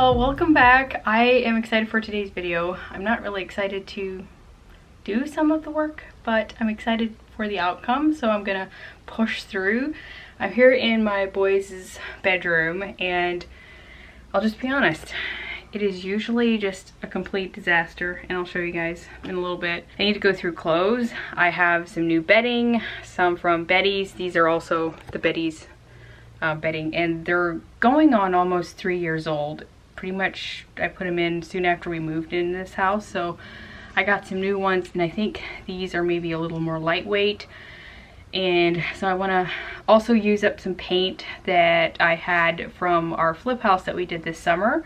y'all, welcome back. I am excited for today's video. I'm not really excited to do some of the work, but I'm excited for the outcome, so I'm gonna push through. I'm here in my boys' bedroom, and I'll just be honest, it is usually just a complete disaster, and I'll show you guys in a little bit. I need to go through clothes. I have some new bedding, some from Betty's. These are also the Betty's bedding, and they're going on almost 3 years old. Pretty much I put them in soon after we moved in this house, so I got some new ones, and I think these are maybe a little more lightweight. And so I want to also use up some paint that I had from our flip house that we did this summer.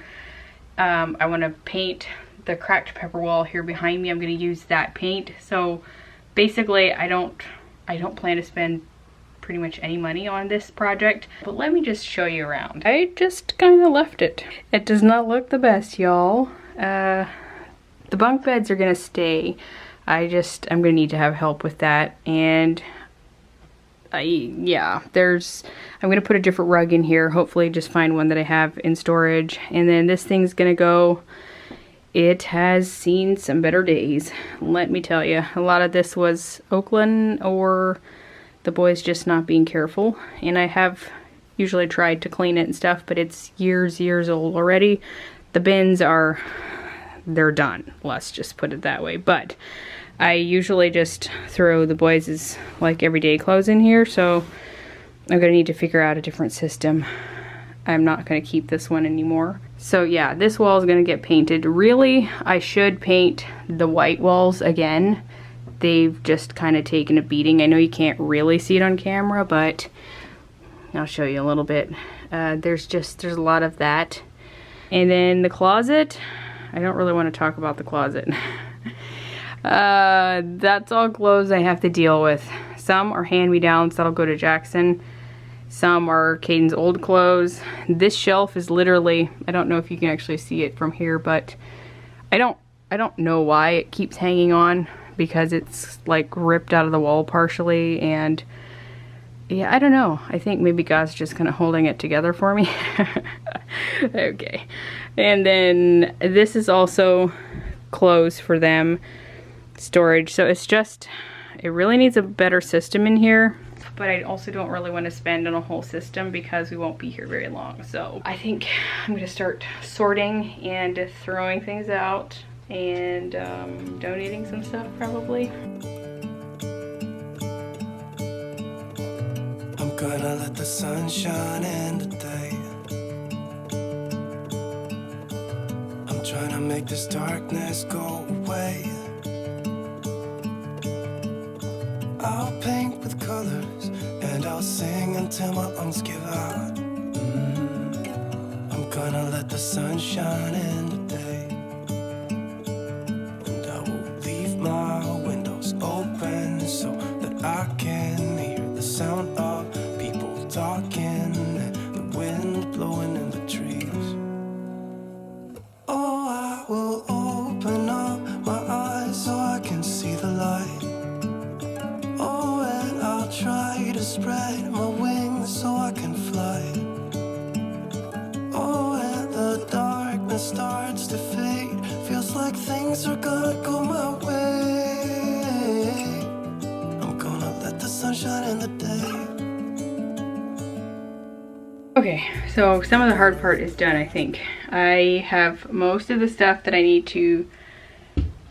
I want to paint the cracked pepper wall here behind me. I'm going to use that paint. So basically I don't plan to spend pretty much any money on this project, but let me just show you around. I just kind of left it. It does not look the best, y'all. The bunk beds are gonna stay. I'm gonna need to have help with that, and I'm gonna put a different rug in here, hopefully just find one that I have in storage, and then this thing's gonna go. It has seen some better days, let me tell you. A lot of this was Oakland or the boys just not being careful, and I have usually tried to clean it and stuff, but it's years old already. The bins they're done, let's just put it that way. But I usually just throw the boys' like everyday clothes in here, so I'm gonna need to figure out a different system. I'm not gonna keep this one anymore. So yeah, this wall is gonna get painted. Really, I should paint the white walls again. They've just kind of taken a beating. I know you can't really see it on camera, but I'll show you a little bit. There's a lot of that. And then the closet, I don't really want to talk about the closet. That's all clothes I have to deal with. Some are hand-me-downs that'll go to Jackson. Some are Caden's old clothes. This shelf is literally, I don't know if you can actually see it from here, but I don't know why it keeps hanging on, because it's like ripped out of the wall partially, and yeah, I don't know. I think maybe God's just kind of holding it together for me. Okay. And then this is also clothes for them, storage. So it really needs a better system in here, but I also don't really want to spend on a whole system because we won't be here very long. So I think I'm gonna start sorting and throwing things out, and donating some stuff probably. I'm gonna let the sun shine in today. I'm trying to make this darkness go away. I'll paint with colors and I'll sing until my lungs give out. I'm gonna let the sun shine in today. My windows open so that I can hear the sound of people talking and the wind blowing in the trees. Oh, I will open up my eyes so I can see the light. Oh, and I'll try to spread my wings so I can fly. Oh, and the darkness starts to fade. Feels like things are gonna go my way. I'm gonna let the sunshine in the day. Okay, so some of the hard part is done, I think. I have most of the stuff that I need to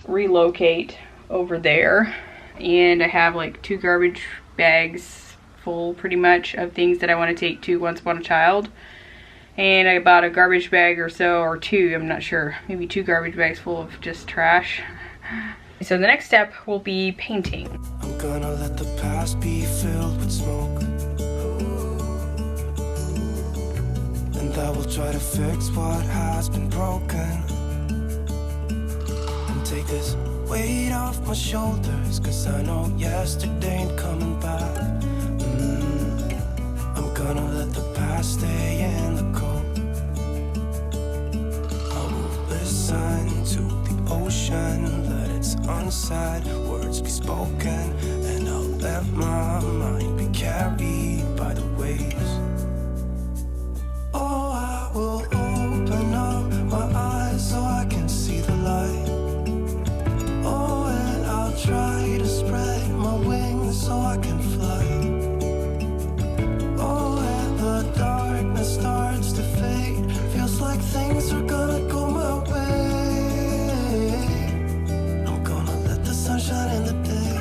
relocate over there. And I have like 2 garbage bags full pretty much of things that I want to take to Once Upon a Child. And I bought a garbage bag or so, or 2, I'm not sure, maybe 2 garbage bags full of just trash. So the next step will be painting. I'm gonna let the past be filled with smoke, and I will try to fix what has been broken, and take this weight off my shoulders, cause I know yesterday ain't coming back. I'm gonna let the past stay in the cold. I will listen to the ocean, let its unsaid words be spoken, and I'll let my mind be carried by the waves. Oh, I will open up things are gonna go my way. I'm gonna let the sun shine in the day.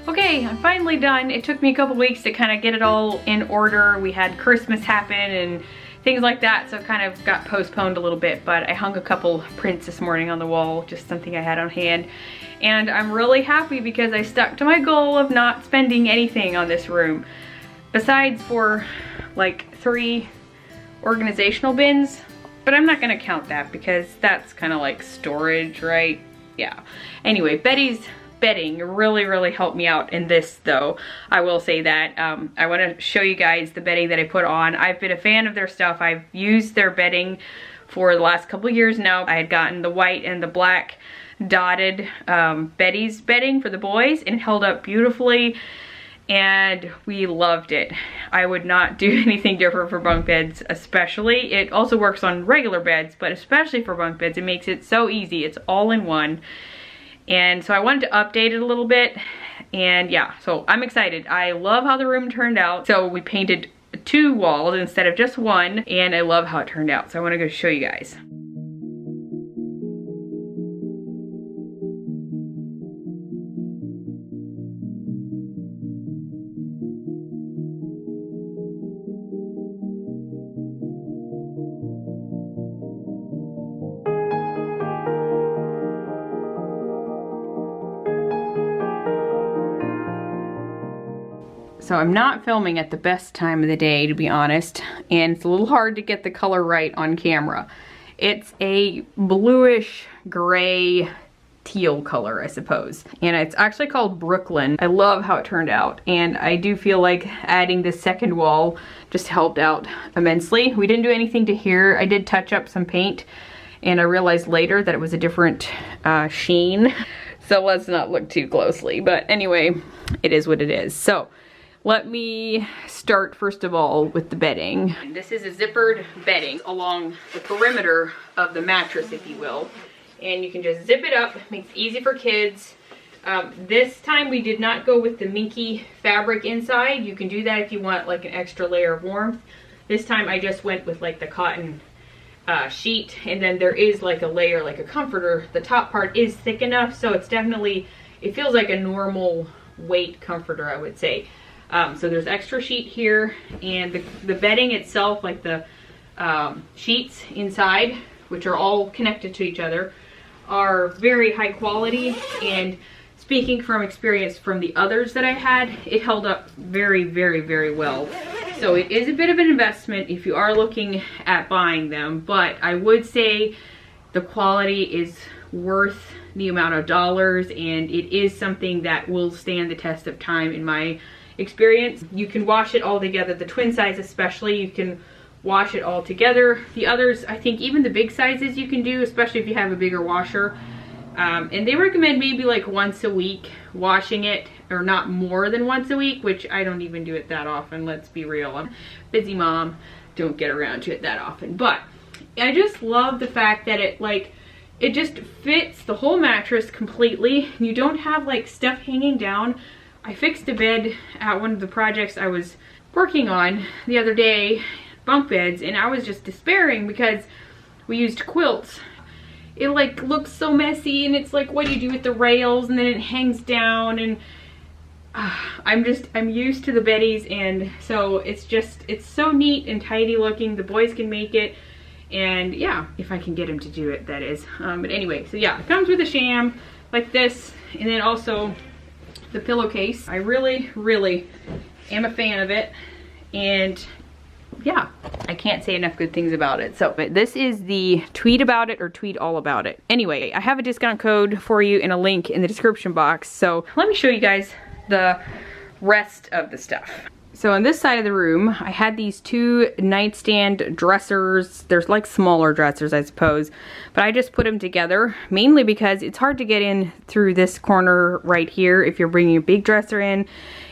Okay, I'm finally done. It took me a couple weeks to kind of get it all in order. We had Christmas happen and things like that, so it kind of got postponed a little bit, but I hung a couple prints this morning on the wall, just something I had on hand. And I'm really happy because I stuck to my goal of not spending anything on this room. Besides for like 3 organizational bins, but I'm not gonna count that because that's kind of like storage, right? Yeah. Anyway, Betty's bedding really helped me out in this though. I will say that. I want to show you guys the bedding that I put on. I've been a fan of their stuff. I've used their bedding for the last couple years now. I had gotten the white and the black dotted Betty's bedding for the boys, and it held up beautifully and we loved it. I would not do anything different for bunk beds, especially. It also works on regular beds, but especially for bunk beds, it makes it so easy. It's all in one. And so I wanted to update it a little bit, and yeah, so I'm excited. I love how the room turned out. So we painted 2 walls instead of just 1, and I love how it turned out. So I want to go show you guys. So I'm not filming at the best time of the day, to be honest, and it's a little hard to get the color right on camera. It's a bluish gray teal color, I suppose, and it's actually called Brooklyn. I love how it turned out, and I do feel like adding this second wall just helped out immensely. We didn't do anything to here. I did touch up some paint, and I realized later that it was a different sheen, so let's not look too closely, but anyway, it is what it is. So let me start first of all with the bedding. This is a zippered bedding along the perimeter of the mattress, if you will. And you can just zip it up, makes it easy for kids. This time we did not go with the minky fabric inside. You can do that if you want like an extra layer of warmth. This time I just went with like the cotton sheet, and then there is like a layer, like a comforter. The top part is thick enough, so it's definitely, it feels like a normal weight comforter, I would say. So there's extra sheet here, and the bedding itself, like the sheets inside, which are all connected to each other, are very high quality, and speaking from experience from the others that I had, it held up very well. So it is a bit of an investment if you are looking at buying them, but I would say the quality is worth the amount of dollars, and it is something that will stand the test of time in my experience. You can wash it all together, the twin size especially. You can wash it all together. The others, I think even the big sizes you can do, especially if you have a bigger washer. And they recommend maybe like once a week washing it, or not more than once a week, which I don't even do it that often, let's be real. I'm a busy mom, don't get around to it that often. But I just love the fact that it just fits the whole mattress completely. You don't have like stuff hanging down. I fixed a bed at one of the projects I was working on the other day, bunk beds, and I was just despairing because we used quilts. It like looks so messy, and it's like, what do you do with the rails, and then it hangs down, and I'm used to the beddies, and so it's so neat and tidy looking. The boys can make it, and yeah, if I can get them to do it, that is. But anyway, so yeah, it comes with a sham like this, and then also the pillowcase. I really, really am a fan of it, and yeah, I can't say enough good things about it. So, but this is the tweet about it or tweet all about it. Anyway, I have a discount code for you and a link in the description box. So let me show you guys the rest of the stuff. So on this side of the room, I had these two nightstand dressers. There's like smaller dressers, I suppose, but I just put them together mainly because it's hard to get in through this corner right here if you're bringing a big dresser in.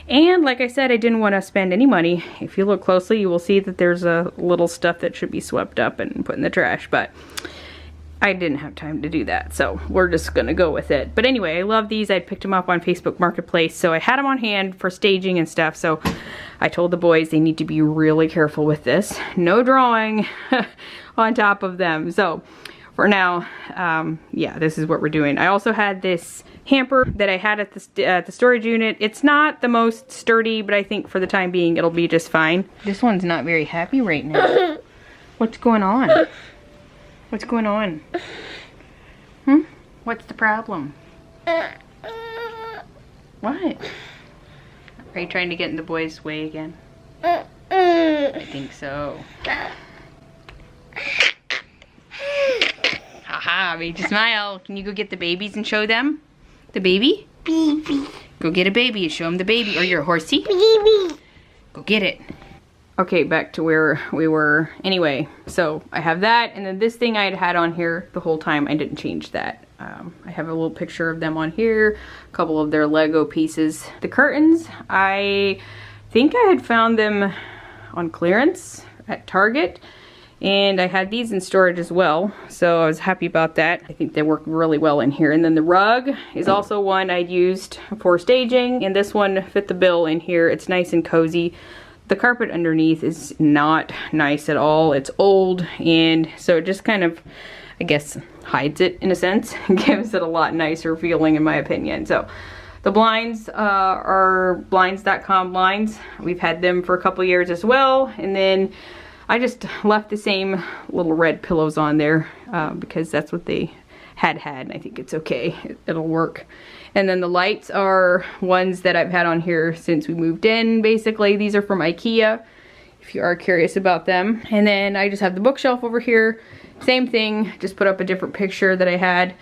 And like I said, I didn't want to spend any money. If you look closely, you will see that there's a little stuff that should be swept up and put in the trash, but I didn't have time to do that, so we're just gonna go with it. But anyway, I love these. I picked them up on Facebook Marketplace, so I had them on hand for staging and stuff. So I told the boys they need to be really careful with this. No drawing on top of them. So for now, yeah, this is what we're doing. I also had this hamper that I had at the storage unit. It's not the most sturdy, but I think for the time being, it'll be just fine. This one's not very happy right now. What's going on? What's going on? What's the problem? What? Are you trying to get in the boys' way again? I think so. Haha, made you smile. Can you go get the babies and show them? The baby? Baby. Go get a baby and show them the baby. Or your horsey? Baby. Go get it. Okay, back to where we were. Anyway, so I have that, and then this thing I had on here the whole time. I didn't change that. I have a little picture of them on here, a couple of their Lego pieces. The curtains, I think I had found them on clearance at Target, and I had these in storage as well, so I was happy about that. I think they work really well in here. And then the rug is also one I'd used for staging, and this one fit the bill in here. It's nice and cozy. The carpet underneath is not nice at all. It's old, and so it just kind of, I guess, hides it in a sense. Gives it a lot nicer feeling in my opinion. So the blinds are blinds.com blinds. We've had them for a couple years as well, and then I just left the same little red pillows on there because that's what they had, and I think it's okay. It'll work. And then the lights are ones that I've had on here since we moved in, basically. These are from Ikea, if you are curious about them. And then I just have the bookshelf over here. Same thing, just put up a different picture that I had.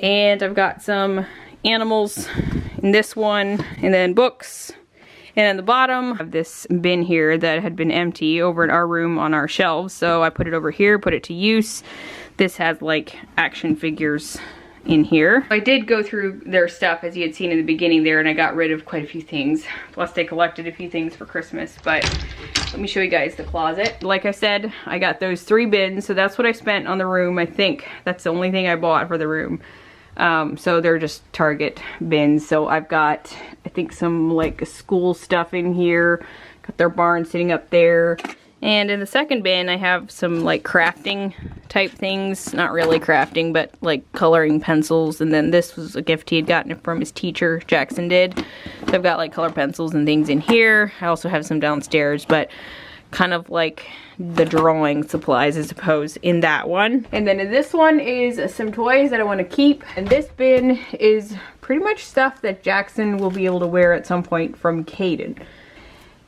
And I've got some animals in this one, and then books. And on the bottom, I have this bin here that had been empty over in our room on our shelves. So I put it over here, put it to use. This has like action figures in here. I did go through their stuff as you had seen in the beginning there, and I got rid of quite a few things. Plus they collected a few things for Christmas, but let me show you guys the closet. Like I said, I got those 3 bins, so that's what I spent on the room. I think that's the only thing I bought for the room. So they're just Target bins. So I've got, I think, some like school stuff in here. Got their barn sitting up there. And in the second bin, I have some like crafting type things. Not really crafting, but like coloring pencils. And then this was a gift he had gotten from his teacher, Jackson did. So I've got like color pencils and things in here. I also have some downstairs, but kind of like the drawing supplies, I suppose, in that one. And then in this one is some toys that I want to keep. And this bin is pretty much stuff that Jackson will be able to wear at some point from Caden.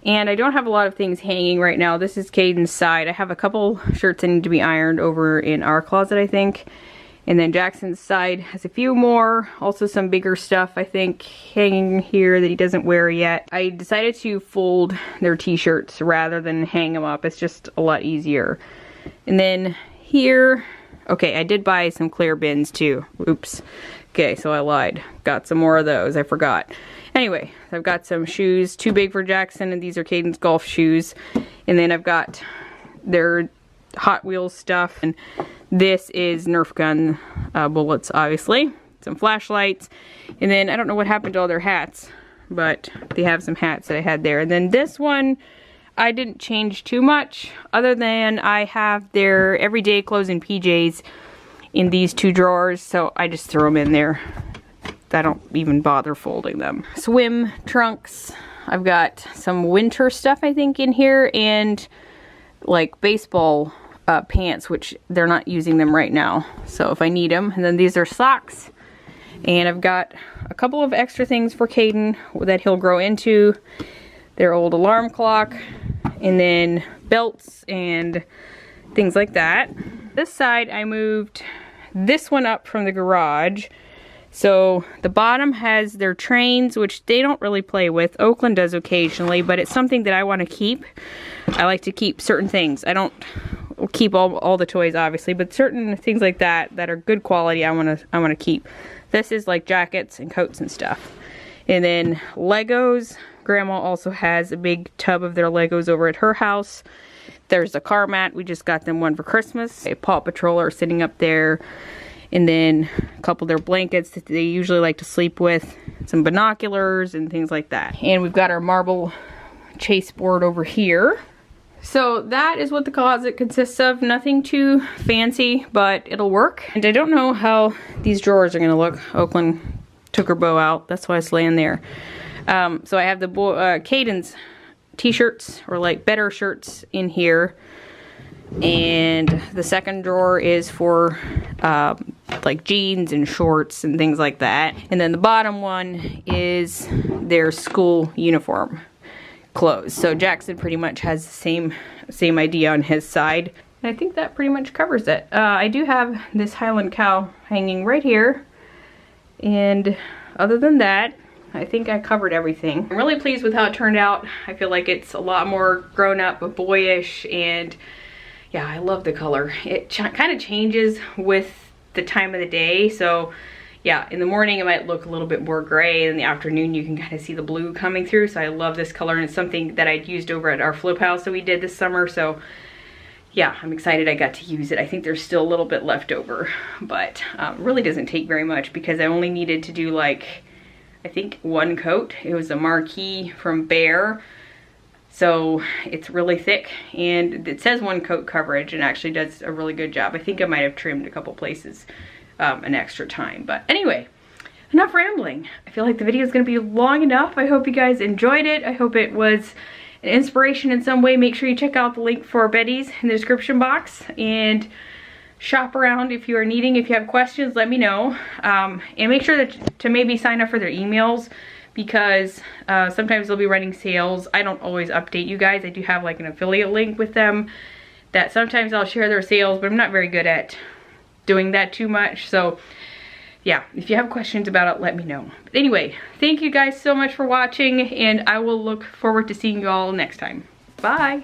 And I don't have a lot of things hanging right now. This is Caden's side. I have a couple shirts that need to be ironed over in our closet, I think. And then Jackson's side has a few more, also some bigger stuff I think hanging here that he doesn't wear yet. I decided to fold their t-shirts rather than hang them up. It's just a lot easier. And then here, okay, I did buy some clear bins too. Oops. Okay, so I lied. Got some more of those, I forgot. Anyway, I've got some shoes, too big for Jackson, and these are Caden's golf shoes. And then I've got their Hot Wheels stuff, and this is Nerf gun bullets, obviously. Some flashlights, and then I don't know what happened to all their hats, but they have some hats that I had there. And then this one, I didn't change too much, other than I have their everyday clothes and PJs in these two drawers, so I just throw them in there. I don't even bother folding them. Swim trunks. I've got some winter stuff I think in here, and like baseball pants, which they're not using them right now, so if I need them. And then these are socks, and I've got a couple of extra things for Caden that he'll grow into. Their old alarm clock, and then belts and things like that. This side I moved this one up from the garage, so the bottom has their trains, which they don't really play with. Oakland does occasionally, but it's something that I want to keep. I like to keep certain things. I don't keep all the toys, obviously, but certain things like that that are good quality I want to keep. This is like jackets and coats and stuff. And then Legos. Grandma also has a big tub of their Legos over at her house. There's a car mat. We just got them one for Christmas. A Paw Patroller sitting up there. And then a couple of their blankets that they usually like to sleep with. Some binoculars and things like that. And we've got our marble chase board over here. So that is what the closet consists of. Nothing too fancy, but it'll work. And I don't know how these drawers are gonna look. Oakland took her bow out. That's why it's laying there. So I have the Caden's t-shirts, or like better shirts, in here. And the second drawer is for like jeans and shorts and things like that. And then the bottom one is their school uniform clothes. So Jackson pretty much has the same idea on his side. And I think that pretty much covers it. I do have this Highland cow hanging right here. And other than that, I think I covered everything. I'm really pleased with how it turned out. I feel like it's a lot more grown up, but boyish, and yeah, I love the color. It kind of changes with the time of the day. So yeah, in the morning it might look a little bit more gray, and in the afternoon you can kind of see the blue coming through. So I love this color, and it's something that I'd used over at our flip house that we did this summer. So yeah, I'm excited I got to use it. I think there's still a little bit left over, but really doesn't take very much, because I only needed to do like, I think, one coat. It was a marquee from Behr. So it's really thick, and it says one coat coverage, and actually does a really good job. I think I might have trimmed a couple places an extra time. But anyway, enough rambling. I feel like the video is going to be long enough. I hope you guys enjoyed it. I hope it was an inspiration in some way. Make sure you check out the link for Betty's in the description box, and shop around if you are needing. If you have questions, let me know. And make sure that to maybe sign up for their emails, because sometimes they'll be running sales. I don't always update you guys. I do have like an affiliate link with them that sometimes I'll share their sales, but I'm not very good at doing that too much. So yeah, if you have questions about it, let me know. But anyway, thank you guys so much for watching, and I will look forward to seeing you all next time. Bye.